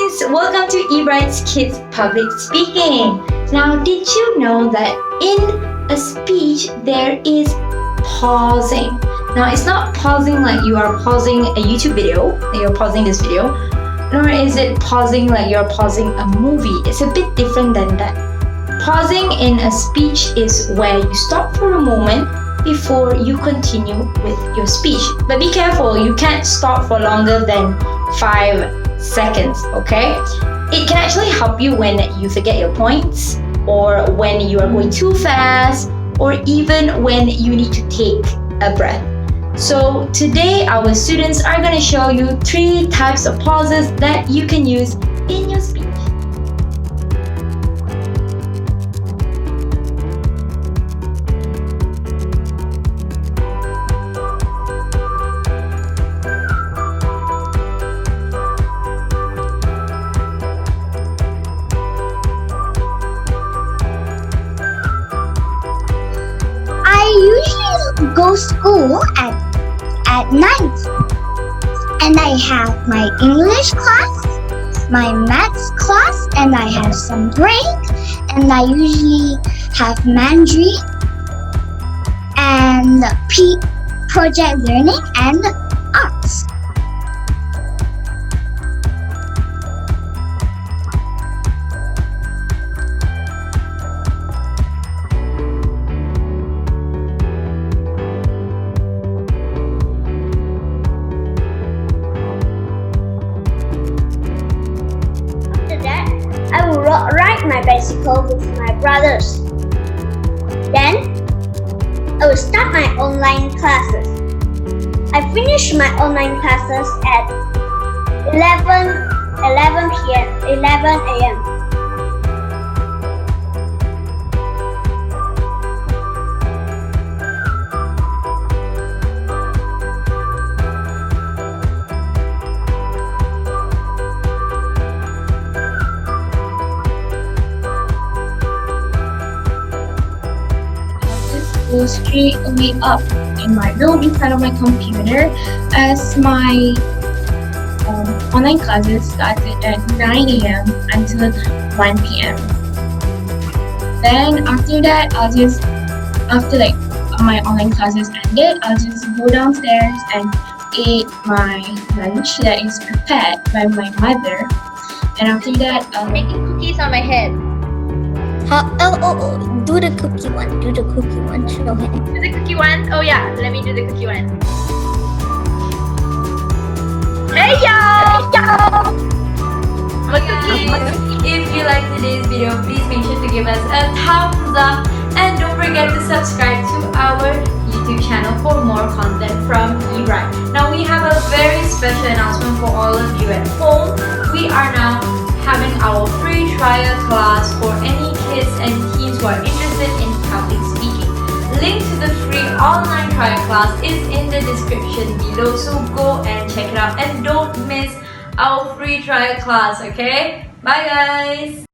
guys! Welcome to eBright's Kids Public Speaking. Now, did you know that in a speech there is pausing? Now, it's not pausing like you are pausing a YouTube video, like you're pausing this video, nor is it pausing like you're pausing a movie. It's a bit different than that. Pausing in a speech is where you stop for a moment before you continue with your speech. But be careful, you can't stop for longer than 5 seconds, okay? It can actually help you when you forget your points, or when you are going too fast, or even when you need to take a breath. So today our students are going to show you 3 types of pauses that you can use in your speech. I usually go school at night, and I have my English class, my maths class, and I have some break, and I usually have Mandarin and project learning and arts. I will ride my bicycle with my brothers. Then, I will start my online classes. I finish my online classes at 11 a.m. Go straight away up in my room in front of my computer, as my online classes started at 9 a.m. until 1 p.m. Then after that, after my online classes ended, I'll just go downstairs and eat my lunch that is prepared by my mother. And after that, making cookies on my head. Do the cookie one, show him. Do the cookie one? Oh yeah, let me do the cookie one. Hey y'all! My cookie! If you like today's video, please make sure to give us a thumbs up, and don't forget to subscribe to our YouTube channel for more content from eBright. Now we have a very special announcement for all of you at home. We are now having our free trial class for any kids and teens who are interested in public speaking. Link to the free online trial class is in the description below, so go and check it out and don't miss our free trial class, okay? Bye guys!